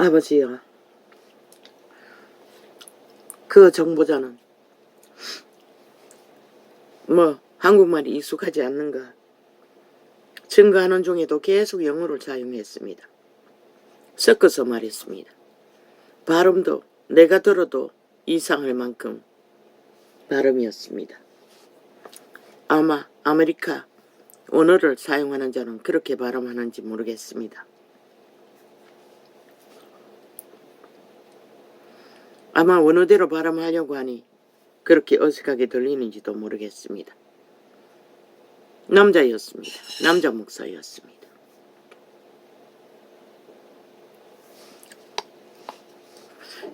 아버지요, 그 정보자는 한국말이 익숙하지 않는가 증거하는 중에도 계속 영어를 사용했습니다. 섞어서 말했습니다. 발음도 내가 들어도 이상할 만큼 발음이었습니다. 아마 아메리카 언어를 사용하는 자는 그렇게 발음하는지 모르겠습니다. 아마 원어대로 발음하려고 하니 그렇게 어색하게 들리는지도 모르겠습니다. 남자였습니다. 남자 목사였습니다.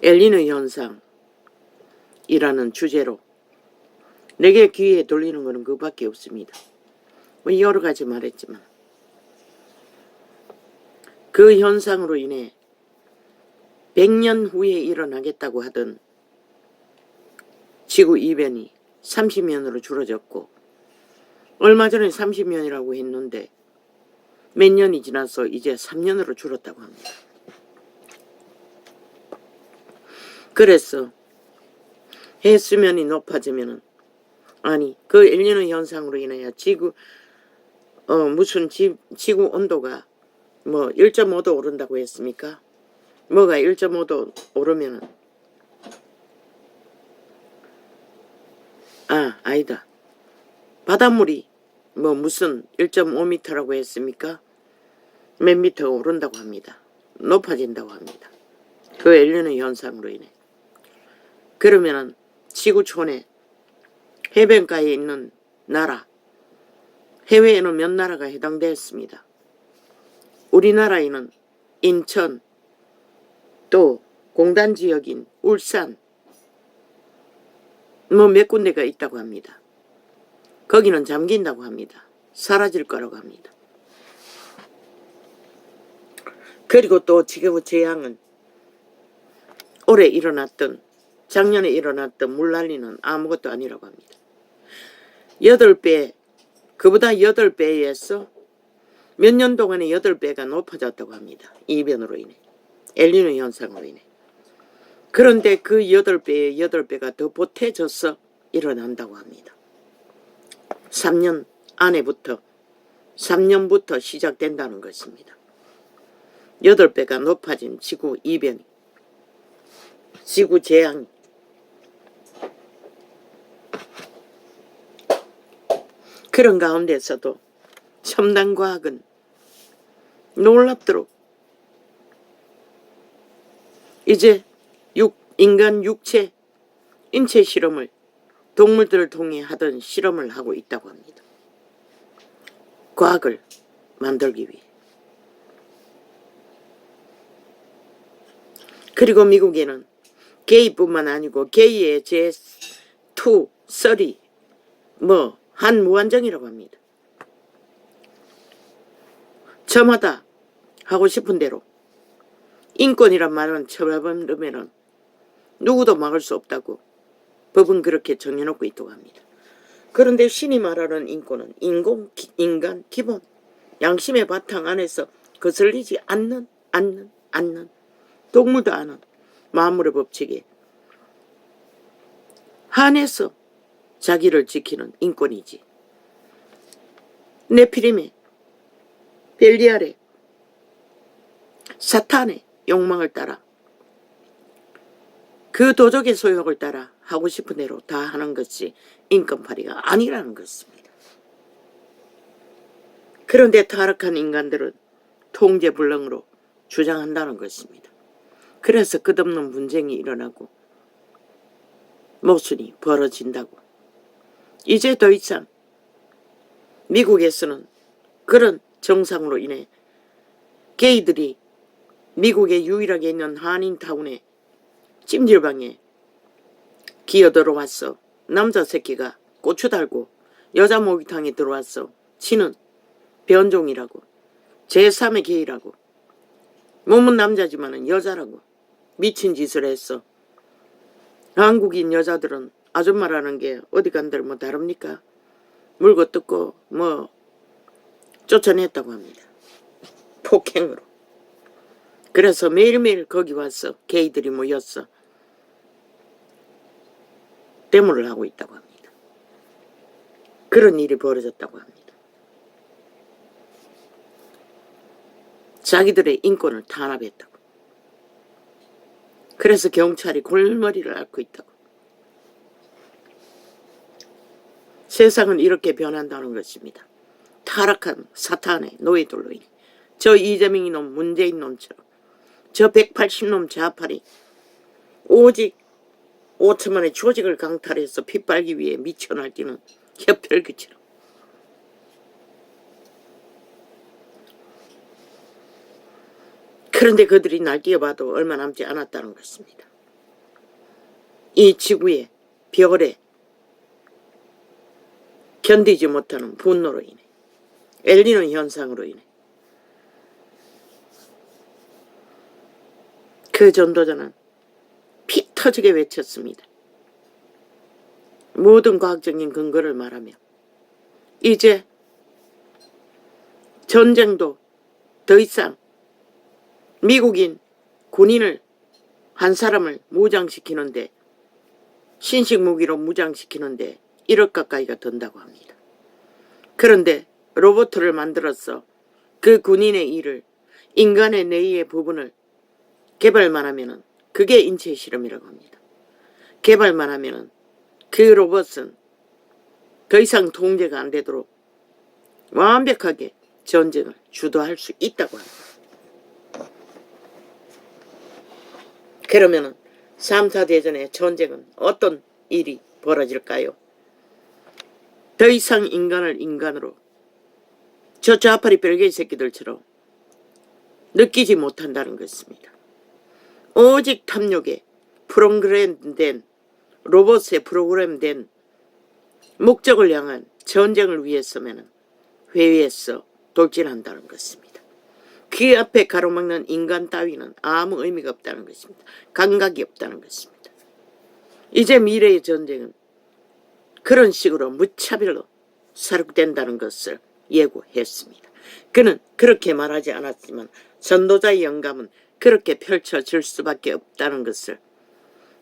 엘니노 현상이라는 주제로 내게 귀에 들리는 것은 그밖에 없습니다. 여러 가지 말했지만 그 현상으로 인해 100년 후에 일어나겠다고 하던 지구 이변이 30년으로 줄어졌고 얼마 전에 30년이라고 했는데 몇 년이 지나서 이제 3년으로 줄었다고 합니다. 그래서 해수면이 높아지면은 그 엘니노 현상으로 인하여 지구 지구 온도가 1.5도 오른다고 했습니까? 뭐가 1.5도 오르면은 아니다. 바닷물이 무슨 1.5m라고 했습니까? 몇 미터가 오른다고 합니다. 높아진다고 합니다. 그 엘니노 현상으로 인해. 그러면은 지구촌에 해변가에 있는 나라, 해외에는 몇 나라가 해당되었습니다. 우리나라에는 인천, 또 공단지역인 울산, 몇 군데가 있다고 합니다. 거기는 잠긴다고 합니다. 사라질 거라고 합니다. 그리고 또 지구 재앙은 올해 일어났던 작년에 일어났던 물난리는 아무것도 아니라고 합니다. 8배, 그보다 8배에서 몇 년 동안에 8배가 높아졌다고 합니다. 이변으로 인해, 엘니노 현상으로 인해. 그런데 그 8배에 8배가 더 보태져서 일어난다고 합니다. 3년부터 시작된다는 것입니다. 8배가 높아진 지구 이변, 지구 재앙. 그런 가운데서도 첨단과학은 놀랍도록 이제 인간 인체 실험을 동물들을 통해 하던 실험을 하고 있다고 합니다. 과학을 만들기 위해. 그리고 미국에는 게이뿐만 아니고 게이의 제2, 30, 한무한정이라고 합니다. 저마다 하고 싶은 대로 인권이란 말은 처벌하면 누구도 막을 수 없다고 법은 그렇게 정해놓고 있다고 합니다. 그런데 신이 말하는 인권은 인간 기본 양심의 바탕 안에서 거슬리지 않는 동물도 아는 만물의 법칙에 한해서 자기를 지키는 인권이지. 네피림의, 벨리알의, 사탄의 욕망을 따라 그 도적의 소욕을 따라 하고 싶은 대로 다 하는 것이 인권파리가 아니라는 것입니다. 그런데 타락한 인간들은 통제불능으로 주장한다는 것입니다. 그래서 끝없는 분쟁이 일어나고 모순이 벌어진다고. 이제 더 이상 미국에서는 그런 정상으로 인해 게이들이 미국에 유일하게 있는 한인타운에 찜질방에 기어들어왔어. 남자 새끼가 고추 달고 여자 목욕탕에 들어왔어. 지는 변종이라고, 제3의 게이라고, 몸은 남자지만은 여자라고 미친 짓을 했어. 한국인 여자들은 아줌마라는 게 어디 간들 다릅니까? 물고 뜯고 쫓아냈다고 합니다. 폭행으로. 그래서 매일매일 거기 와서 게이들이 모였어 데모를 하고 있다고 합니다. 그런 일이 벌어졌다고 합니다. 자기들의 인권을 탄압했다고. 그래서 경찰이 골머리를 앓고 있다고. 세상은 이렇게 변한다는 것입니다. 타락한 사탄의 노예들로 인해 저 이재명이 놈 문재인 놈처럼 저 180놈 좌파리 오직 5천만의 조직을 강탈해서 피 빨기 위해 미쳐 날뛰는 혈혈귀처럼 그런데 그들이 날뛰어봐도 얼마 남지 않았다는 것입니다. 이 지구의 벽에 견디지 못하는 분노로 인해 엘니노 현상으로 인해 그 전도자는 피 터지게 외쳤습니다. 모든 과학적인 근거를 말하며 이제 전쟁도 더 이상 미국인 군인을 한 사람을 무장시키는데 신식 무기로 무장시키는데 1억 가까이가 든다고 합니다. 그런데 로봇을 만들어서 그 군인의 일을 인간의 뇌의 부분을 개발만 하면은 그게 인체 실험이라고 합니다. 개발만 하면은 그 로봇은 더 이상 통제가 안 되도록 완벽하게 전쟁을 주도할 수 있다고 합니다. 그러면은 3, 4대전의 전쟁은 어떤 일이 벌어질까요? 더 이상 인간을 인간으로 저 좌파리 별개의 새끼들처럼 느끼지 못한다는 것입니다. 오직 탐욕에 프로그램된 로봇에 프로그램된 목적을 향한 전쟁을 위해서면 회의에서 돌진한다는 것입니다. 그 앞에 가로막는 인간 따위는 아무 의미가 없다는 것입니다. 감각이 없다는 것입니다. 이제 미래의 전쟁은 그런 식으로 무차별로 사륙된다는 것을 예고했습니다. 그는 그렇게 말하지 않았지만 전도자의 영감은 그렇게 펼쳐질 수밖에 없다는 것을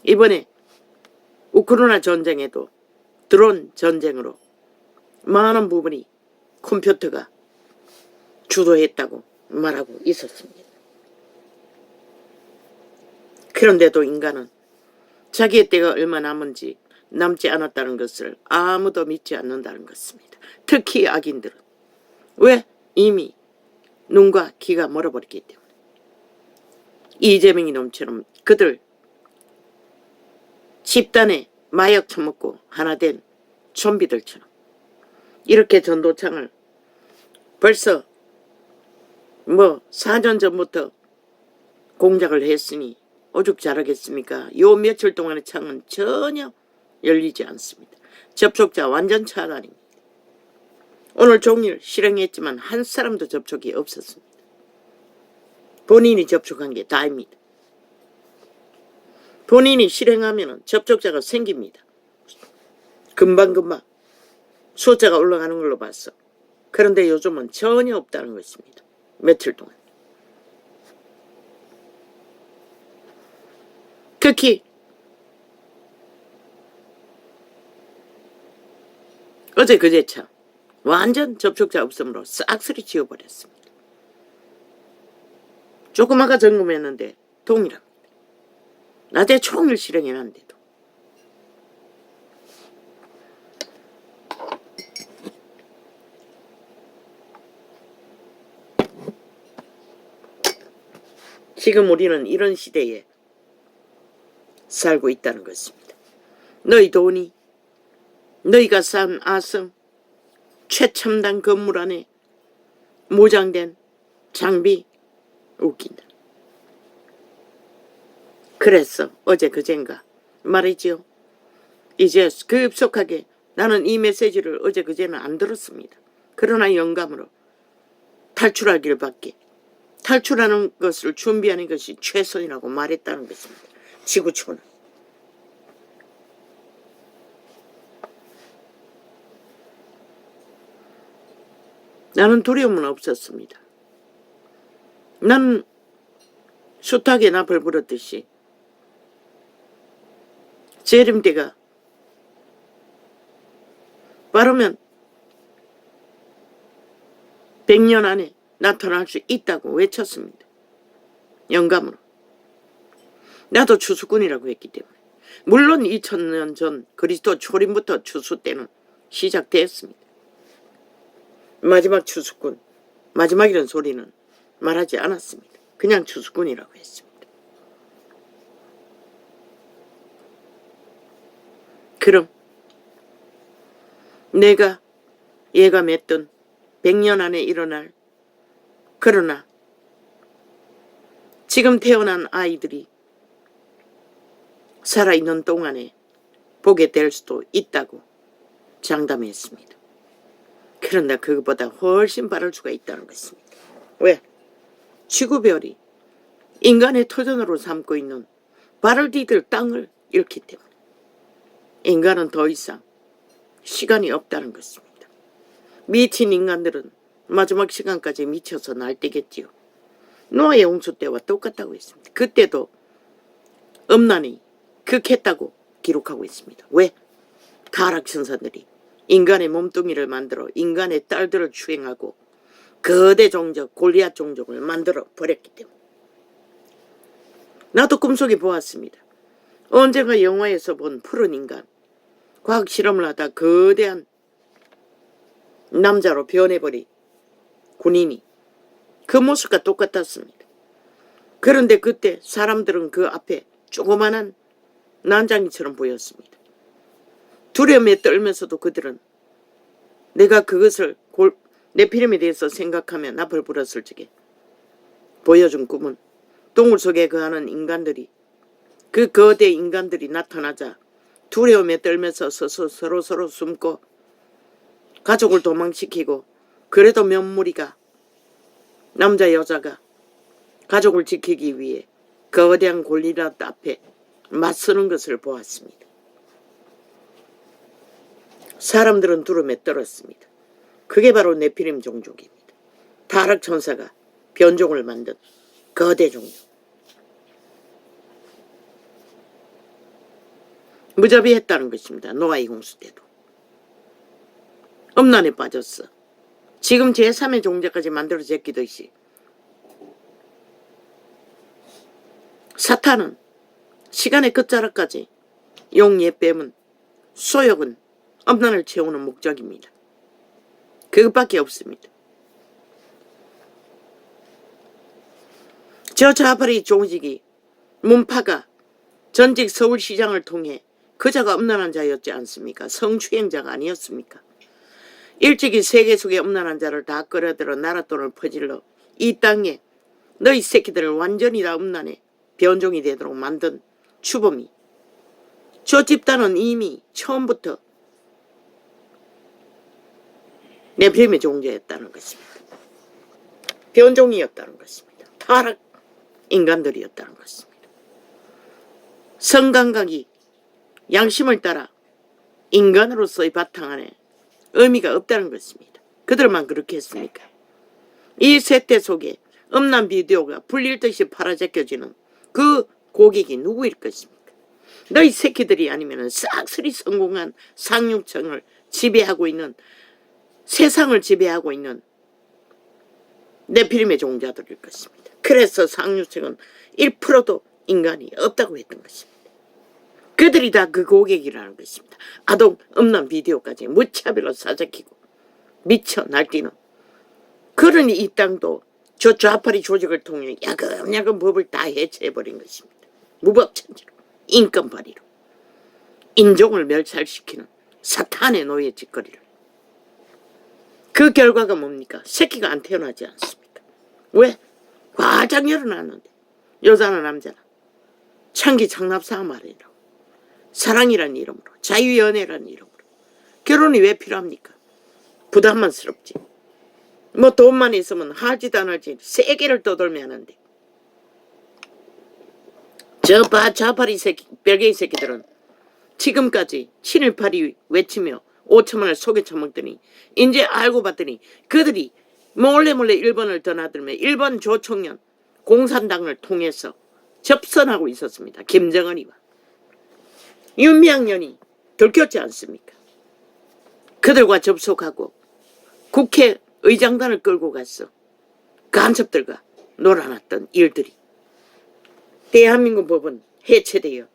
이번에 우크라이나 전쟁에도 드론 전쟁으로 많은 부분이 컴퓨터가 주도했다고 말하고 있었습니다. 그런데도 인간은 자기의 때가 얼마 남지 않았다는 것을 아무도 믿지 않는다는 것입니다. 특히 악인들은. 왜? 이미 눈과 귀가 멀어버렸기 때문에. 이재명이 놈처럼 그들 집단에 마약 처먹고 하나 된 좀비들처럼 이렇게 전도창을 벌써 4년 전부터 공작을 했으니 오죽 잘하겠습니까? 요 며칠 동안의 창은 전혀 열리지 않습니다. 접촉자 완전 차단입니다. 오늘 종일 실행했지만 한 사람도 접촉이 없었습니다. 본인이 접촉한 게 다입니다. 본인이 실행하면 접촉자가 생깁니다. 금방금방 숫자가 올라가는 걸로 봤어. 그런데 요즘은 전혀 없다는 것입니다. 며칠 동안. 특히 어제 그제차 완전 접촉자 없음으로 싹쓸이 지워버렸습니다. 조금 아까 점검했는데 동일합니다. 낮에 총일 실행해놨는데도. 지금 우리는 이런 시대에 살고 있다는 것입니다. 너희 돈이 너희가 쌓은 아성 최첨단 건물 안에 무장된 장비 웃긴다. 그래서 어제 그젠가 말이지요. 이제 급속하게 나는 이 메시지를 어제 그제는 안 들었습니다. 그러나 영감으로 탈출하기를 밖에 탈출하는 것을 준비하는 것이 최선이라고 말했다는 것입니다. 지구촌은. 나는 두려움은 없었습니다. 나는 숱하게 납을 불었듯이 재림대가 빠르면 100년 안에 나타날 수 있다고 외쳤습니다. 영감으로. 나도 추수꾼이라고 했기 때문에. 물론 2000년 전 그리스도 초림부터 추수 때는 시작되었습니다. 마지막 추수꾼, 마지막이라는 소리는 말하지 않았습니다. 그냥 추수꾼이라고 했습니다. 그럼 내가 얘가 맺던 100년 안에 일어날, 그러나 지금 태어난 아이들이 살아있는 동안에 보게 될 수도 있다고 장담했습니다. 그런데 그것보다 훨씬 빠를 수가 있다는 것입니다. 왜? 지구별이 인간의 터전으로 삼고 있는 발을 디딜 땅을 잃기 때문에 인간은 더 이상 시간이 없다는 것입니다. 미친 인간들은 마지막 시간까지 미쳐서 날뛰겠지요. 노아의 홍수 때와 똑같다고 했습니다. 그때도 음란이 극했다고 기록하고 있습니다. 왜? 타락천사들이 인간의 몸뚱이를 만들어 인간의 딸들을 추행하고 거대 종족 골리앗 종족을 만들어 버렸기 때문에. 나도 꿈속에 보았습니다. 언젠가 영화에서 본 푸른 인간, 과학 실험을 하다 거대한 남자로 변해버린 군인이 그 모습과 똑같았습니다. 그런데 그때 사람들은 그 앞에 조그만한 난장이처럼 보였습니다. 두려움에 떨면서도 그들은 내가 그것을 네피림에 대해서 생각하며 납을 불었을 적에 보여준 꿈은 동굴 속에 거하는 인간들이, 그 거대 인간들이 나타나자 두려움에 떨면서 서로 숨고 가족을 도망시키고, 그래도 몇 무리가 남자 여자가 가족을 지키기 위해 거대한 골리앗 앞에 맞서는 것을 보았습니다. 사람들은 두려움에 떨었습니다. 그게 바로 네피림 종족입니다. 타락천사가 변종을 만든 거대 종족. 무자비했다는 것입니다. 노아의 홍수 때도. 음란에 빠졌어. 지금 제3의 종자까지 만들어졌기듯이 사탄은 시간의 끝자락까지 용예 뱀은 소욕은 음란을 채우는 목적입니다. 그것밖에 없습니다. 저 좌파리 조직이 문파가 전직 서울시장을 통해 그자가 음란한 자였지 않습니까? 성추행자가 아니었습니까? 일찍이 세계 속에 음란한 자를 다 끌어들여 나랏돈을 퍼질러 이 땅에 너희 새끼들을 완전히 다 음란해 변종이 되도록 만든 추범이, 저 집단은 이미 처음부터 네피림의 종자였다는 것입니다. 변종이었다는 것입니다. 타락 인간들이었다는 것입니다. 성감각이 양심을 따라 인간으로서의 바탕 안에 의미가 없다는 것입니다. 그들만 그렇게 했습니까? 이 세태 속에 음란 비디오가 불릴 듯이 팔아제껴지는 그 고객이 누구일 것입니까? 너희 새끼들이 아니면 싹쓸이 성공한 상류층을 지배하고 있는, 세상을 지배하고 있는 네피림의 종자들일 것입니다. 그래서 상류층은 1%도 인간이 없다고 했던 것입니다. 그들이 다 그 고객이라는 것입니다. 아동 음란 비디오까지 무차별로 사재키고 미쳐 날뛰는. 그러니 이 땅도 저 좌파리 조직을 통해 야금야금 법을 다 해체해버린 것입니다. 무법천지로, 인권발의로, 인종을 멸살시키는 사탄의 노예 짓거리를. 그 결과가 뭡니까? 새끼가 안 태어나지 않습니까? 왜? 과장 열어놨는데 여자나 남자나 창기 창납사 말이라고, 사랑이라는 이름으로, 자유연애라는 이름으로. 결혼이 왜 필요합니까? 부담만스럽지. 뭐 돈만 있으면 하지도 안 할지 세계를 떠돌며 하는데, 저 좌파리 새끼, 별개의 새끼들은 지금까지 친일파리 외치며 5천만을 속여 처먹더니 이제 알고 봤더니 그들이 몰래 일본을 떠나들며 일본 조총련 공산당을 통해서 접선하고 있었습니다. 김정은이와. 윤미향년이 들켰지 않습니까? 그들과 접속하고 국회의장단을 끌고 가서 간첩들과 놀아났던 일들이 대한민국 법은 해체되어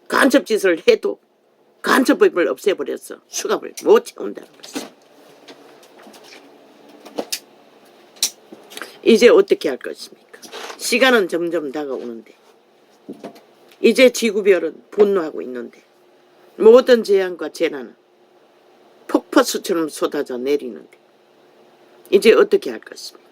간첩짓을 해도 간첩법을 없애버려서 수갑을 못 채운다는 것입니다. 이제 어떻게 할 것입니까? 시간은 점점 다가오는데 이제 지구별은 분노하고 있는데 모든 재앙과 재난은 폭포수처럼 쏟아져 내리는데 이제 어떻게 할 것입니까?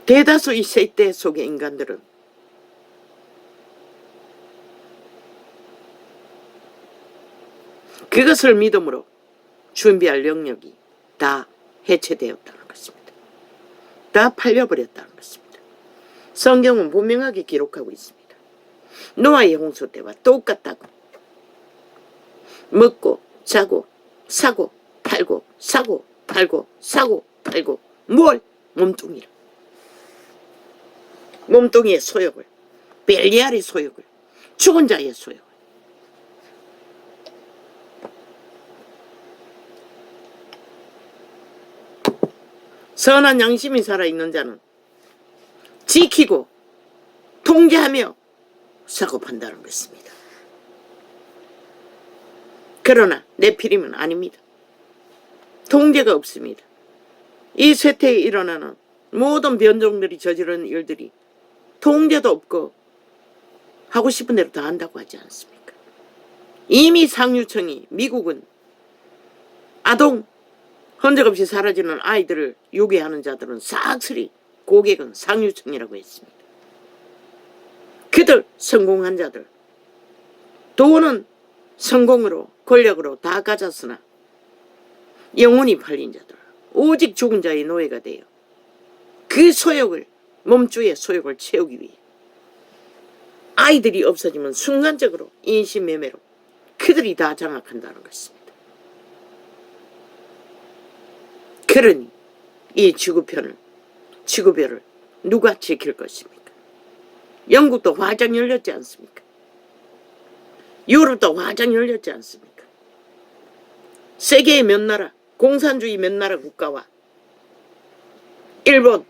대다수 이 세대 속의 인간들은 그것을 믿음으로 준비할 영역이 다 해체되었다는 것입니다. 다 팔려버렸다는 것입니다. 성경은 분명하게 기록하고 있습니다. 노아의 홍수 때와 똑같다고. 먹고 자고 사고 팔고 사고 팔고 사고 팔고 뭘? 몸뚱이를. 몸뚱이의 소욕을, 벨리알의 소욕을, 죽은 자의 소욕을. 선한 양심이 살아있는 자는 지키고 통제하며 사고 판다는 것입니다. 그러나 네피림은 아닙니다. 통제가 없습니다. 이 쇠퇴에 일어나는 모든 변종들이 저지른 일들이 통제도 없고 하고 싶은 대로 다 한다고 하지 않습니까? 이미 상류층이 미국은 아동 흔적 없이 사라지는 아이들을 유괴하는 자들은 싹쓸이 고객은 상류층이라고 했습니다. 그들 성공한 자들 돈은 성공으로 권력으로 다 가졌으나 영혼이 팔린 자들 오직 죽은 자의 노예가 되어 그 소욕을 몸주의 소욕을 채우기 위해 아이들이 없어지면 순간적으로 인신매매로 그들이 다 장악한다는 것입니다. 그러니 이 지구별을 누가 지킬 것입니까? 영국도 화장 열렸지 않습니까? 유럽도 화장 열렸지 않습니까? 세계의 몇 나라, 공산주의 몇 나라 국가와 일본,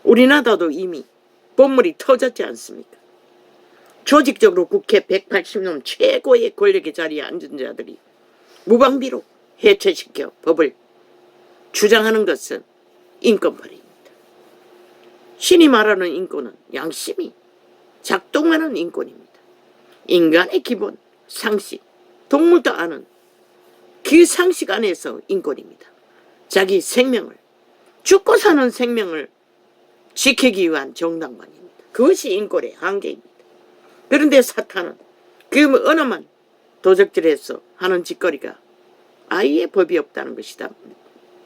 우리나라도 이미 본물이 터졌지 않습니까? 조직적으로 국회 180년 최고의 권력의 자리에 앉은 자들이 무방비로 해체시켜 법을 주장하는 것은 인권파리입니다. 신이 말하는 인권은 양심이 작동하는 인권입니다. 인간의 기본 상식, 동물도 아는 그 상식 안에서 인권입니다. 자기 생명을, 죽고 사는 생명을 지키기 위한 정당관입니다. 그것이 인권의 한계입니다. 그런데 사탄은 그 어느만 도적질해서 하는 짓거리가 아예 법이 없다는 것이다.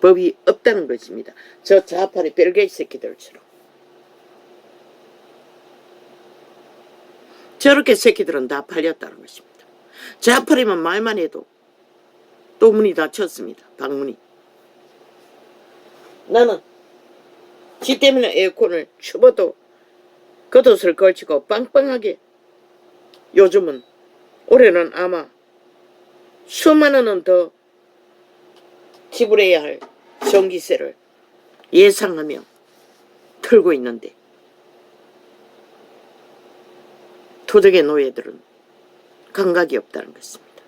법이 없다는 것입니다. 저 좌파의 벨게이 새끼들처럼. 저렇게 새끼들은 다 팔렸다는 것입니다. 좌파리만 말만 해도 또 문이 닫혔습니다. 방문이. 나는 지 때문에 에어컨을 추워도 겉옷을 걸치고 빵빵하게 요즘은 올해는 아마 수만 원은 더 지불해야 할 전기세를 예상하며 틀고 있는데 도적의 노예들은 감각이 없다는 것입니다.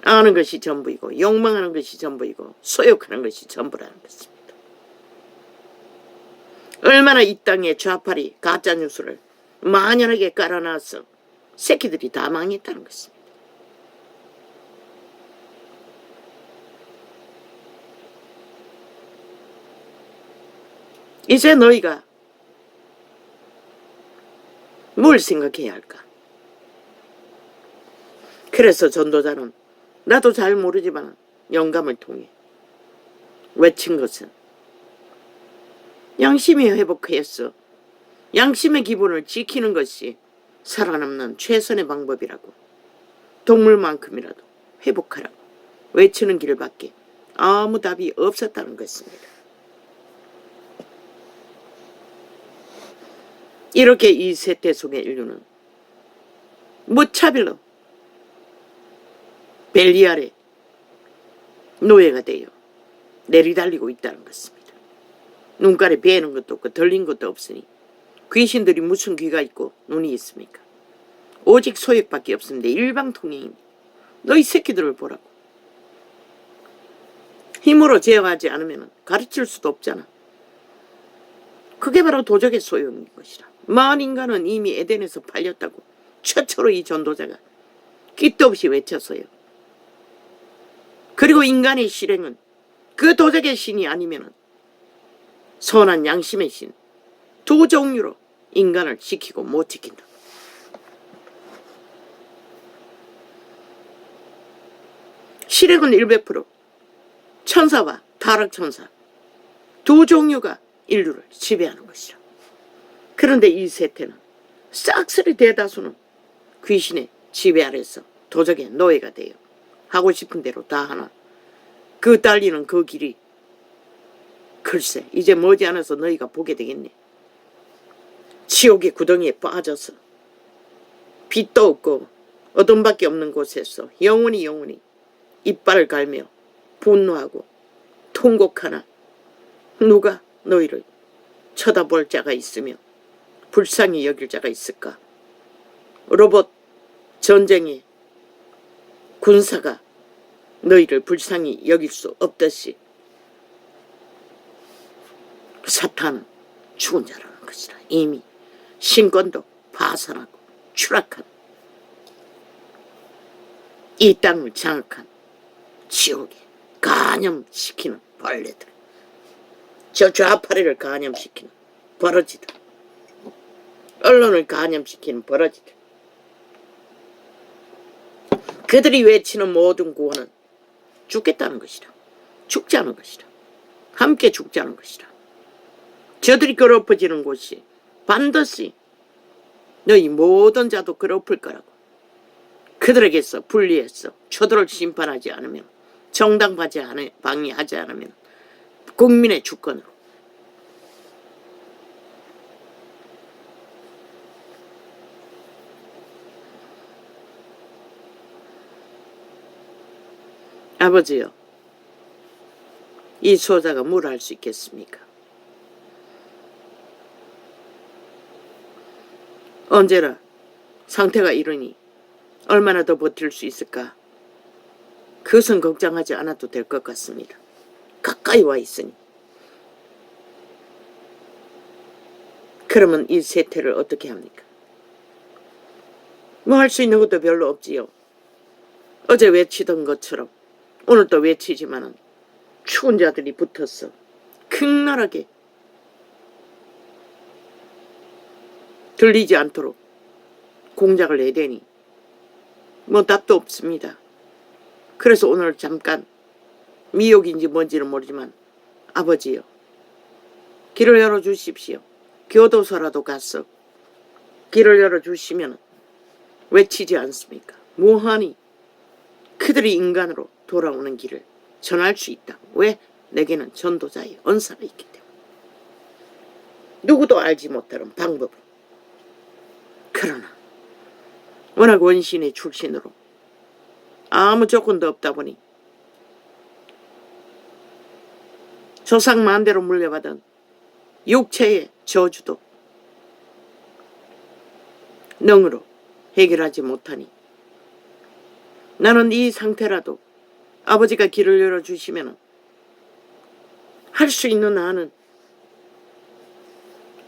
아는 것이 전부이고 욕망하는 것이 전부이고 소욕하는 것이 전부라는 것입니다. 얼마나 이 땅에 좌파리 가짜뉴스를 만연하게 깔아놔서 새끼들이 다 망했다는 것입니다. 이제 너희가 뭘 생각해야 할까? 그래서 전도자는 나도 잘 모르지만 영감을 통해 외친 것은 양심이 회복해서 양심의 기본을 지키는 것이 살아남는 최선의 방법이라고. 동물만큼이라도 회복하라고 외치는 길밖에 아무 답이 없었다는 것입니다. 이렇게 이 세태 속의 인류는 무차별로 벨리알의 노예가 되어 내리달리고 있다는 것입니다. 눈깔에 베는 것도 없고 들린 것도 없으니 귀신들이 무슨 귀가 있고 눈이 있습니까? 오직 소액밖에 없습니다. 일방통행입니다. 너희 새끼들을 보라고. 힘으로 제어하지 않으면 가르칠 수도 없잖아. 그게 바로 도적의 소용인 것이라. 마을 인간은 이미 에덴에서 팔렸다고 최초로 이 전도자가 깃도 없이 외쳤어요. 그리고 인간의 실행은 그 도적의 신이 아니면 선한 양심의 신 두 종류로 인간을 지키고 못 지킨다. 실행은 100% 천사와 타락천사 두 종류가 인류를 지배하는 것이라. 그런데 이 세태는 싹쓸이 대다수는 귀신의 지배 아래서 도적의 노예가 되어 하고 싶은 대로 다 하나. 그 달리는 그 길이 글쎄 이제 머지않아서 너희가 보게 되겠네. 지옥의 구덩이에 빠져서 빛도 없고 어둠밖에 없는 곳에서 영원히 이빨을 갈며 분노하고 통곡하나 누가 너희를 쳐다볼 자가 있으며 불쌍히 여길 자가 있을까? 로봇 전쟁의 군사가 너희를 불쌍히 여길 수 없듯이 사탄은 죽은 자라는 것이라. 이미 신권도 파산하고 추락한 이 땅을 장악한 지옥에 간염시키는 벌레들, 저 좌파리를 간염시키는 버러지들, 언론을 간염시키는 버러지들, 그들이 외치는 모든 구원은 죽겠다는 것이라. 죽자는 것이라. 함께 죽자는 것이라. 저들이 괴롭혀지는 곳이 반드시 너희 모든 자도 괴롭힐 거라고. 그들에게서 분리해서 저들을 심판하지 않으면, 방해하지 않으면 국민의 주권으로 아버지요, 이 소자가 뭘 할 수 있겠습니까? 언제나 상태가 이러니 얼마나 더 버틸 수 있을까? 그것은 걱정하지 않아도 될 것 같습니다. 가까이 와 있으니. 그러면 이 세태를 어떻게 합니까? 뭐 할 수 있는 것도 별로 없지요. 어제 외치던 것처럼 오늘도 외치지만은 추운 자들이 붙어서 극렬하게 들리지 않도록 공작을 내대니 뭐 답도 없습니다. 그래서 오늘 잠깐 미혹인지 뭔지는 모르지만 아버지요, 길을 열어주십시오. 교도소라도 가서 길을 열어주시면 외치지 않습니까? 무한히 그들이 인간으로 돌아오는 길을 전할 수 있다. 왜? 내게는 전도자의 언사가 있기 때문에. 누구도 알지 못하는 방법을. 그러나 워낙 원신의 출신으로 아무 조건도 없다 보니 조상만대로 물려받은 육체의 저주도 능으로 해결하지 못하니 나는 이 상태라도 아버지가 길을 열어주시면 할 수 있는 한은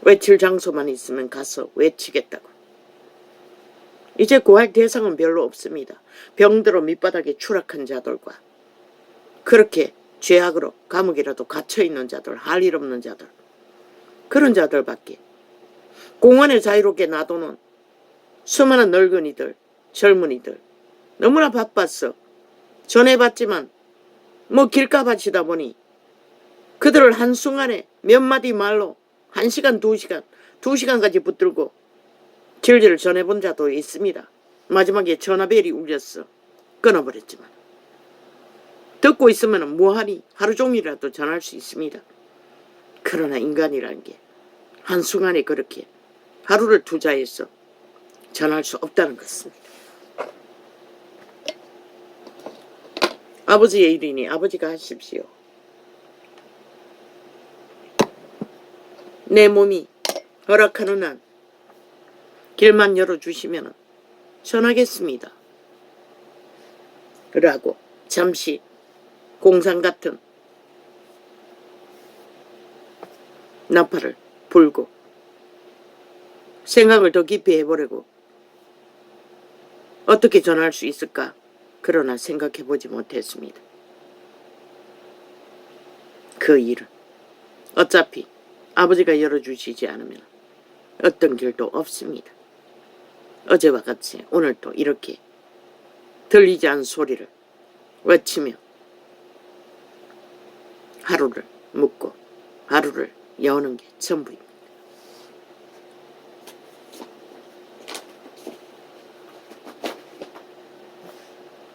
외칠 장소만 있으면 가서 외치겠다고. 이제 구할 대상은 별로 없습니다. 병들어 밑바닥에 추락한 자들과 그렇게 죄악으로 감옥이라도 갇혀있는 자들, 할 일 없는 자들, 그런 자들밖에. 공원에 자유롭게 놔두는 수많은 늙은이들, 젊은이들 너무나 바빴어. 전해봤지만 뭐 길가 바치다 보니 그들을 한순간에 몇 마디 말로 1시간, 2시간, 2시간까지 붙들고 진리를 전해본 자도 있습니다. 마지막에 전화벨이 울렸어. 끊어버렸지만. 듣고 있으면 뭐하니 하루 종일이라도 전할 수 있습니다. 그러나 인간이라는 게 한순간에 그렇게 하루를 투자해서 전할 수 없다는 것입니다. 아버지의 일이니 아버지가 하십시오. 내 몸이 허락하는 한 길만 열어주시면 전하겠습니다. 라고 잠시 공상 같은 나팔을 불고 생각을 더 깊이 해보려고 어떻게 전할 수 있을까? 그러나 생각해보지 못했습니다. 그 일은 어차피 아버지가 열어주시지 않으면 어떤 길도 없습니다. 어제와 같이 오늘도 이렇게 들리지 않은 소리를 외치며 하루를 묵고 하루를 여는 게 전부입니다.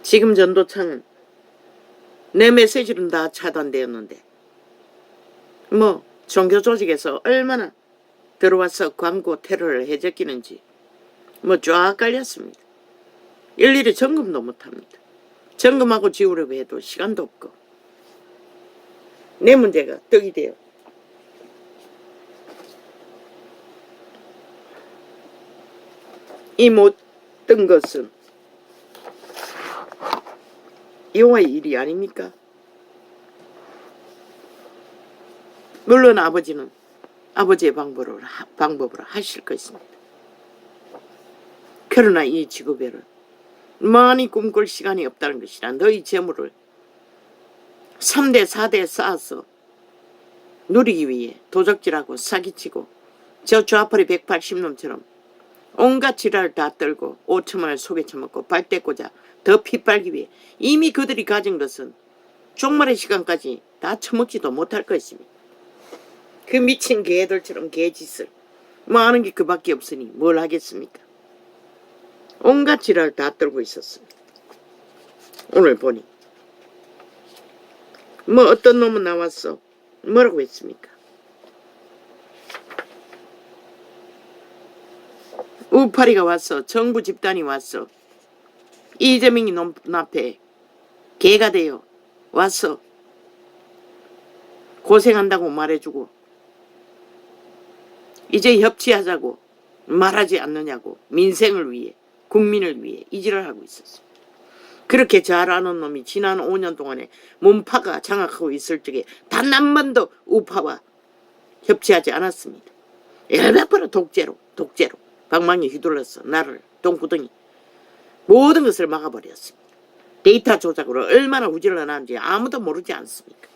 지금 전도창은 내 메시지는 다 차단되었는데 뭐 종교 조직에서 얼마나 들어와서 광고 테러를 해제끼는지 뭐 쫙 깔렸습니다. 일일이 점검도 못합니다. 점검하고 지우려고 해도 시간도 없고 내 문제가 떡이 돼요. 이 못된 것은 여호와의 일이 아닙니까? 물론 아버지는 아버지의 방법으로 하실 것입니다. 그러나 이 지구별은 많이 꿈꿀 시간이 없다는 것이라 너희 재물을 3대 4대 쌓아서 누리기 위해 도적질하고 사기치고 저 좌파리 180놈처럼 온갖 지랄을 다 떨고 5천만을 속에 처먹고 발대 꽂아 더 핏빨기 위해 이미 그들이 가진 것은 종말의 시간까지 다 처먹지도 못할 것입니다. 그 미친 개들처럼 개짓을 뭐 하는 게 그밖에 없으니 뭘 하겠습니까? 온갖 지랄을 다 떨고 있었습니다. 오늘 보니 뭐 어떤 놈은 나왔어. 뭐라고 했습니까? 우파리가 왔어. 정부 집단이 왔어. 이재명이 놈 앞에 개가 되어 왔어. 고생한다고 말해주고 이제 협치하자고 말하지 않느냐고 민생을 위해 국민을 위해 이지를 하고 있었어. 그렇게 잘 아는 놈이 지난 5년 동안에 문파가 장악하고 있을 적에 단 한 번도 우파와 협치하지 않았습니다. 100% 독재로 방망이 휘둘러서 나를 똥구덩이 모든 것을 막아버렸습니다. 데이터 조작으로 얼마나 후질러나는지 아무도 모르지 않습니까?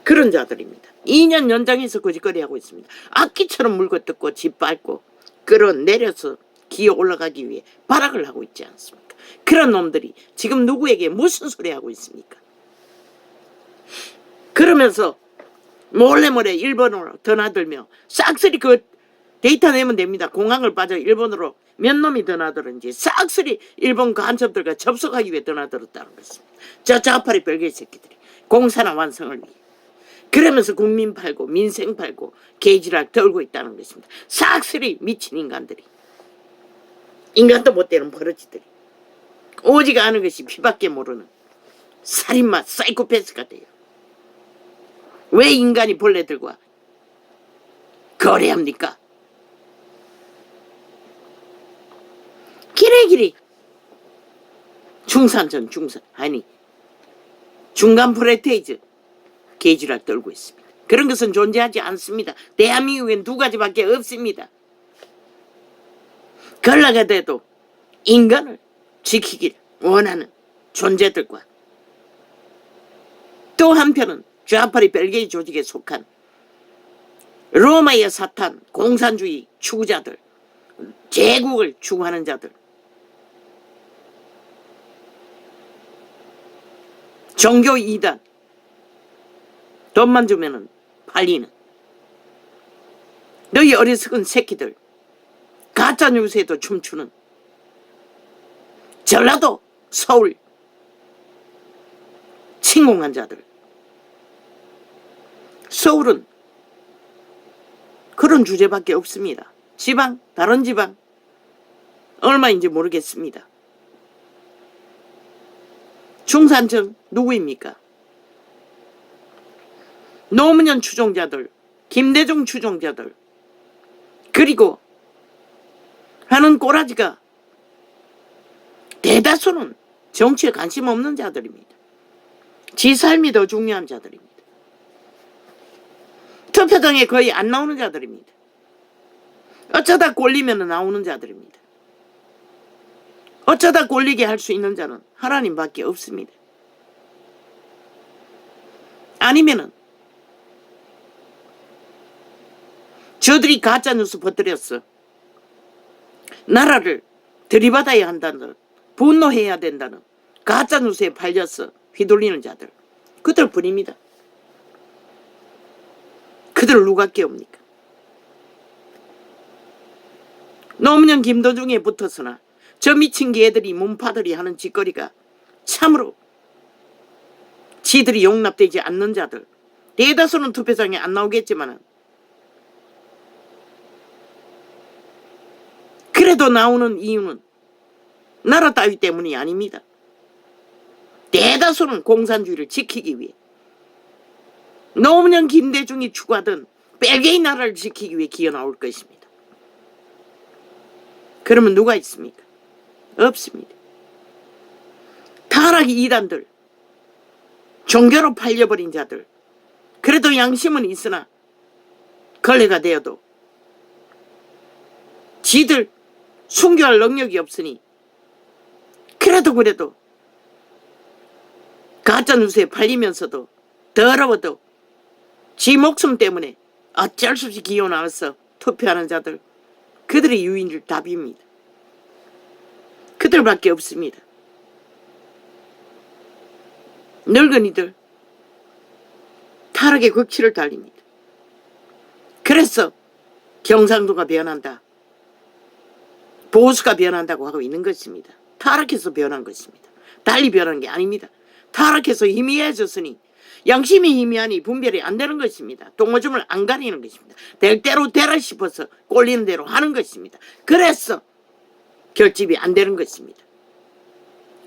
그런 자들입니다. 2년 연장해서 거짓거리하고 있습니다. 악기처럼 물고 뜯고 짓밟고 끌어내려서 기어 올라가기 위해 발악을 하고 있지 않습니까? 그런 놈들이 지금 누구에게 무슨 소리 하고 있습니까? 그러면서 몰래 일본으로 드나들며 싹쓸이 그 데이터 내면 됩니다. 공항을 빠져 일본으로 몇 놈이 드나들었는지 싹쓸이 일본 간첩들과 접속하기 위해 드나들었다는 것입니다. 저 좌파리 별개 새끼들이 공산화 완성을 위해. 그러면서 국민 팔고 민생 팔고 개지랄 떨고 있다는 것입니다. 싹쓸이 미친 인간들이. 인간도 못되는 버러지들이. 오지가 않은 것이 피밖에 모르는 살인마 사이코패스가 돼요. 왜 인간이 벌레들과 거래합니까? 길이 중산전 아니 중간 프레테이즈 개지랄 떨고 있습니다. 그런 것은 존재하지 않습니다. 대한민국엔 두 가지밖에 없습니다. 걸러가돼도 인간을 지키길 원하는 존재들과 또 한편은 좌파리 벨기에 조직에 속한 로마의 사탄 공산주의 추구자들, 제국을 추구하는 자들, 종교 이단, 돈만 주면은 팔리는 너희 어리석은 새끼들, 가짜 뉴스에도 춤추는 전라도, 서울 침공한 자들. 서울은 그런 주제밖에 없습니다. 지방, 다른 지방 얼마인지 모르겠습니다. 중산층 누구입니까? 노무현 추종자들, 김대중 추종자들, 그리고 하는 꼬라지가 대다수는 정치에 관심 없는 자들입니다. 지 삶이 더 중요한 자들입니다. 투표장에 거의 안 나오는 자들입니다. 어쩌다 꼴리면 나오는 자들입니다. 어쩌다 꼴리게 할 수 있는 자는 하나님밖에 없습니다. 아니면은 저들이 가짜뉴스 퍼뜨렸어. 나라를 들이받아야 한다는, 분노해야 된다는 가짜뉴스에 팔려서 휘둘리는 자들. 그들 뿐입니다. 그들을 누가 깨웁니까? 노무현 김대중에 붙어서나 저 미친 개들이 문파들이 하는 짓거리가 참으로 지들이 용납되지 않는 자들. 대다수는 투표장에 안 나오겠지만 그래도 나오는 이유는 나라 따위 때문이 아닙니다. 대다수는 공산주의를 지키기 위해, 노무현 김대중이 추구하던 빨갱이 나라를 지키기 위해 기어 나올 것입니다. 그러면 누가 있습니까? 없습니다. 타락이 이단들, 종교로 팔려버린 자들, 그래도 양심은 있으나 걸레가 되어도 지들 순교할 능력이 없으니 그래도 가짜뉴스에 팔리면서도 더러워도 지 목숨 때문에 어쩔 수 없이 기어 나와서 투표하는 자들, 그들이 유일한 답입니다. 그들밖에 없습니다. 늙은이들 타락의 극치를 달립니다. 그래서 경상도가 변한다, 보수가 변한다고 하고 있는 것입니다. 타락해서 변한 것입니다. 달리 변한 게 아닙니다. 타락해서 희미해졌으니, 양심이 희미하니 분별이 안 되는 것입니다. 똥오줌을 안 가리는 것입니다. 될 대로 되라 싶어서 꼴리는 대로 하는 것입니다. 그래서 결집이 안 되는 것입니다.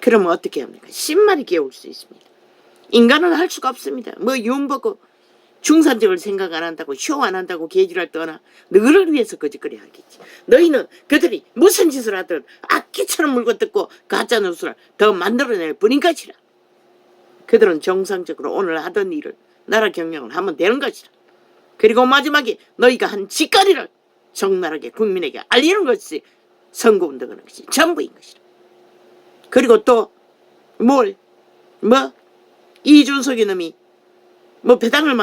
그러면 어떻게 합니까? 신말이 깨울 수 있습니다. 인간은 할 수가 없습니다. 뭐 윤보고 중산적을 생각 안 한다고, 쇼 안 한다고 개지랄 떠나 너를 위해서 거짓거리 하겠지. 너희는 그들이 무슨 짓을 하든 악기처럼 물고 뜯고 가짜뉴스를 더 만들어낼 뿐인 것이라. 그들은 정상적으로 오늘 하던 일을, 나라 경영을 하면 되는 것이라. 그리고 마지막에 너희가 한 짓거리를 적나라하게 국민에게 알리는 것이 선거운동하는 것이 전부인 것이라. 그리고 또 이준석이 놈이 배당을